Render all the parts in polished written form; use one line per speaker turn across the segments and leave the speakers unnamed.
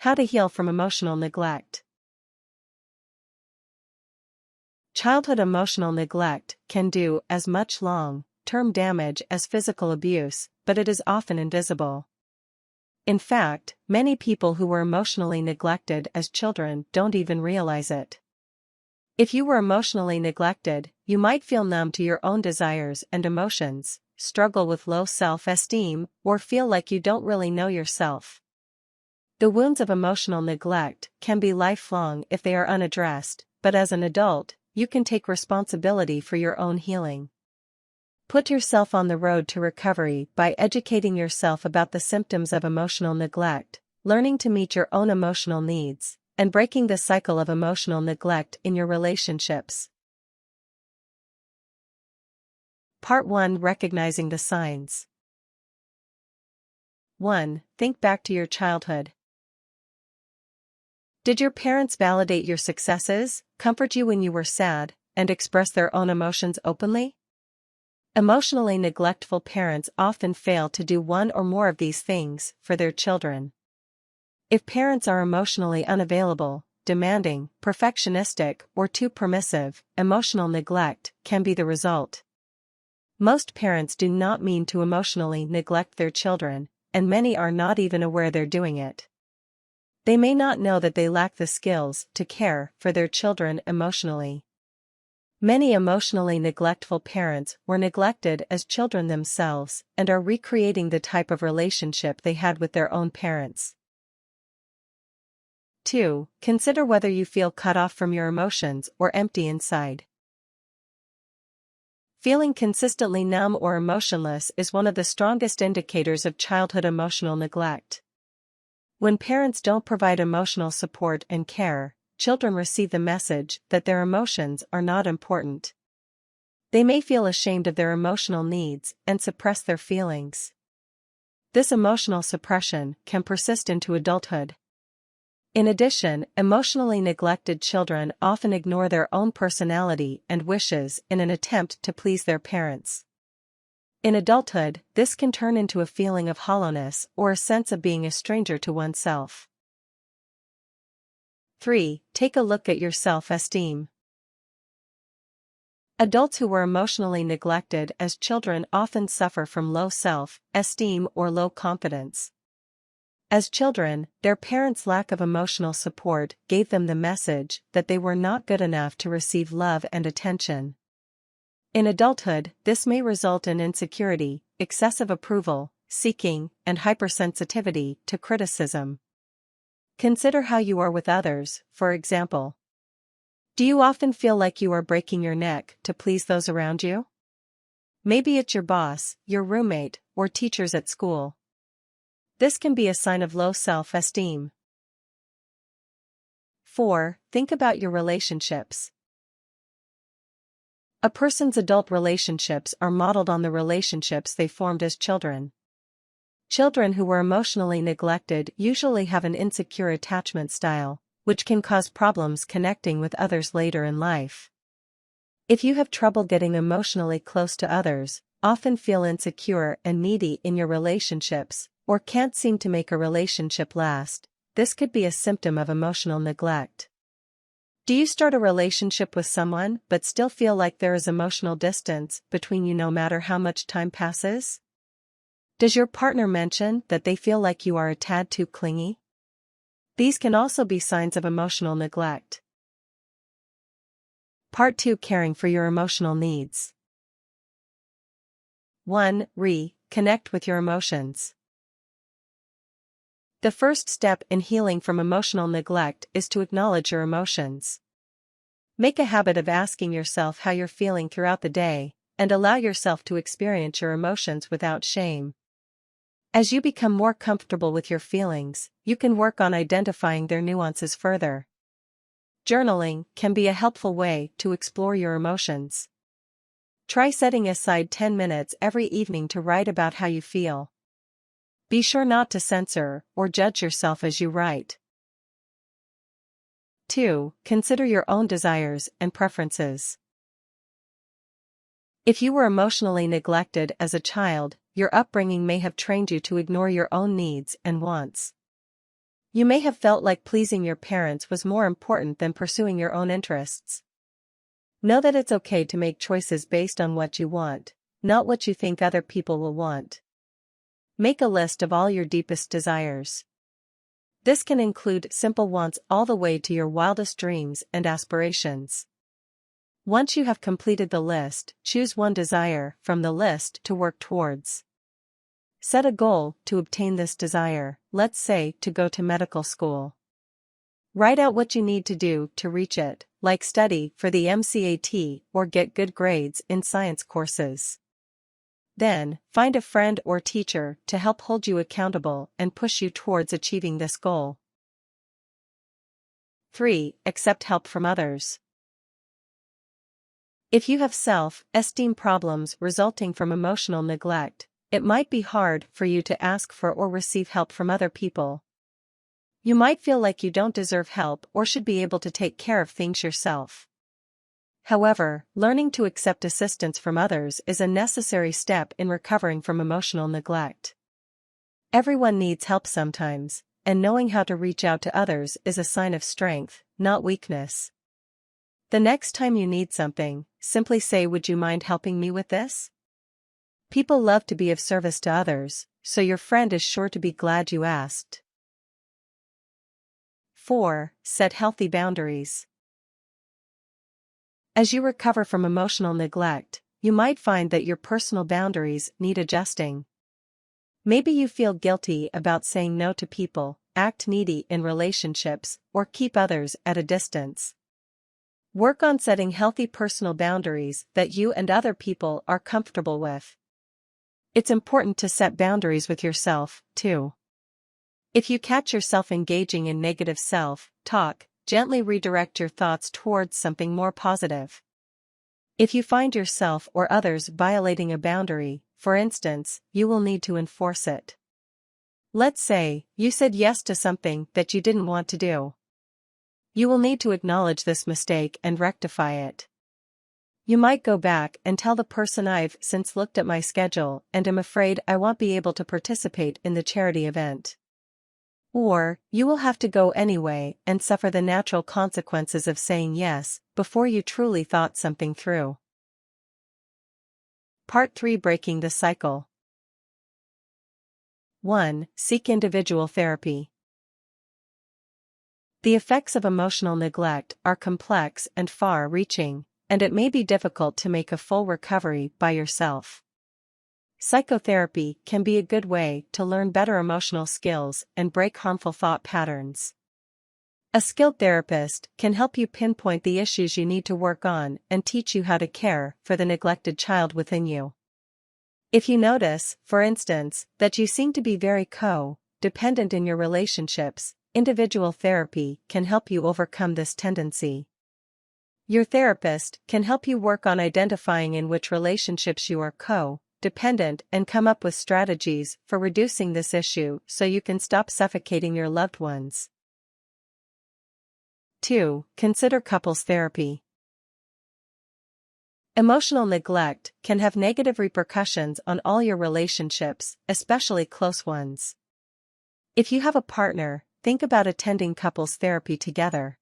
How to heal from emotional neglect. Childhood emotional neglect can do as much long-term damage as physical abuse, but it is often invisible. In fact, many people who were emotionally neglected as children don't even realize it. If you were emotionally neglected, you might feel numb to your own desires and emotions, struggle with low self-esteem, or feel like you don't really know yourself. The wounds of emotional neglect can be lifelong if they are unaddressed, but as an adult, you can take responsibility for your own healing. Put yourself on the road to recovery by educating yourself about the symptoms of emotional neglect, learning to meet your own emotional needs, and breaking the cycle of emotional neglect in your relationships. Part 1: Recognizing the signs. 1. Think back to your childhood. Did your parents validate your successes, comfort you when you were sad, and express their own emotions openly? Emotionally neglectful parents often fail to do one or more of these things for their children. If parents are emotionally unavailable, demanding, perfectionistic, or too permissive, emotional neglect can be the result. Most parents do not mean to emotionally neglect their children, and many are not even aware they're doing it. They may not know that they lack the skills to care for their children emotionally. Many emotionally neglectful parents were neglected as children themselves and are recreating the type of relationship they had with their own parents. 2. Consider whether you feel cut off from your emotions or empty inside. Feeling consistently numb or emotionless is one of the strongest indicators of childhood emotional neglect. When parents don't provide emotional support and care, children receive the message that their emotions are not important. They may feel ashamed of their emotional needs and suppress their feelings. This emotional suppression can persist into adulthood. In addition, emotionally neglected children often ignore their own personality and wishes in an attempt to please their parents. In adulthood, this can turn into a feeling of hollowness or a sense of being a stranger to oneself. 3. Take a look at your self-esteem. Adults who were emotionally neglected as children often suffer from low self-esteem or low confidence. As children, their parents' lack of emotional support gave them the message that they were not good enough to receive love and attention. In adulthood, this may result in insecurity, excessive approval seeking, and hypersensitivity to criticism. Consider how you are with others, for example. Do you often feel like you are breaking your neck to please those around you? Maybe it's your boss, your roommate, or teachers at school. This can be a sign of low self-esteem. 4. Think about your relationships. A person's adult relationships are modeled on the relationships they formed as children. Children who were emotionally neglected usually have an insecure attachment style, which can cause problems connecting with others later in life. If you have trouble getting emotionally close to others, often feel insecure and needy in your relationships, or can't seem to make a relationship last, this could be a symptom of emotional neglect. Do you start a relationship with someone but still feel like there is emotional distance between you no matter how much time passes? Does your partner mention that they feel like you are a tad too clingy? These can also be signs of emotional neglect. Part 2: Caring for your emotional needs. 1. Reconnect with your emotions. The first step in healing from emotional neglect is to acknowledge your emotions. Make a habit of asking yourself how you're feeling throughout the day, and allow yourself to experience your emotions without shame. As you become more comfortable with your feelings, you can work on identifying their nuances further. Journaling can be a helpful way to explore your emotions. Try setting aside 10 minutes every evening to write about how you feel. Be sure not to censor or judge yourself as you write. 2. Consider your own desires and preferences. If you were emotionally neglected as a child, your upbringing may have trained you to ignore your own needs and wants. You may have felt like pleasing your parents was more important than pursuing your own interests. Know that it's okay to make choices based on what you want, not what you think other people will want. Make a list of all your deepest desires. This can include simple wants all the way to your wildest dreams and aspirations. Once you have completed the list, choose one desire from the list to work towards. Set a goal to obtain this desire, let's say to go to medical school. Write out what you need to do to reach it, like study for the MCAT or get good grades in science courses. Then, find a friend or teacher to help hold you accountable and push you towards achieving this goal. 3. Accept help from others. If you have self-esteem problems resulting from emotional neglect, it might be hard for you to ask for or receive help from other people. You might feel like you don't deserve help or should be able to take care of things yourself. However, learning to accept assistance from others is a necessary step in recovering from emotional neglect. Everyone needs help sometimes, and knowing how to reach out to others is a sign of strength, not weakness. The next time you need something, simply say, "Would you mind helping me with this?" People love to be of service to others, so your friend is sure to be glad you asked. 4. Set healthy boundaries. As you recover from emotional neglect, you might find that your personal boundaries need adjusting. Maybe you feel guilty about saying no to people, act needy in relationships, or keep others at a distance. Work on setting healthy personal boundaries that you and other people are comfortable with. It's important to set boundaries with yourself, too. If you catch yourself engaging in negative self-talk, gently redirect your thoughts towards something more positive. If you find yourself or others violating a boundary, for instance, you will need to enforce it. Let's say, you said yes to something that you didn't want to do. You will need to acknowledge this mistake and rectify it. You might go back and tell the person, "I've since looked at my schedule and am afraid I won't be able to participate in the charity event." Or, you will have to go anyway and suffer the natural consequences of saying yes, before you truly thought something through. Part 3: Breaking the cycle. 1. Seek individual therapy. The effects of emotional neglect are complex and far-reaching, and it may be difficult to make a full recovery by yourself. Psychotherapy can be a good way to learn better emotional skills and break harmful thought patterns. A skilled therapist can help you pinpoint the issues you need to work on and teach you how to care for the neglected child within you. If you notice, for instance, that you seem to be very co-dependent in your relationships, individual therapy can help you overcome this tendency. Your therapist can help you work on identifying in which relationships you are co-dependent and come up with strategies for reducing this issue so you can stop suffocating your loved ones. 2. Consider couples therapy. Emotional neglect can have negative repercussions on all your relationships, especially close ones. If you have a partner, think about attending couples therapy together.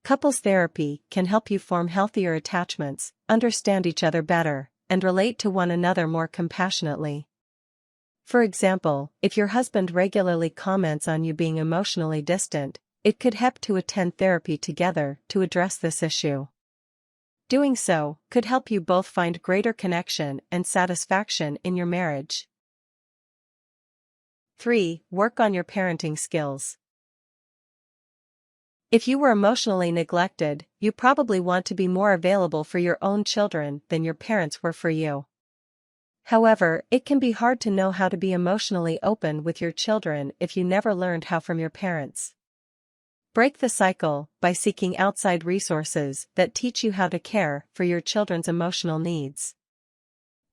Couples therapy can help you form healthier attachments, understand each other better, and relate to one another more compassionately. For example, if your husband regularly comments on you being emotionally distant, it could help to attend therapy together to address this issue. Doing so could help you both find greater connection and satisfaction in your marriage. 3. Work on your parenting skills. If you were emotionally neglected, you probably want to be more available for your own children than your parents were for you. However, it can be hard to know how to be emotionally open with your children if you never learned how from your parents. Break the cycle by seeking outside resources that teach you how to care for your children's emotional needs.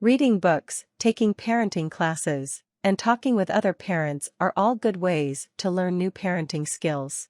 Reading books, taking parenting classes, and talking with other parents are all good ways to learn new parenting skills.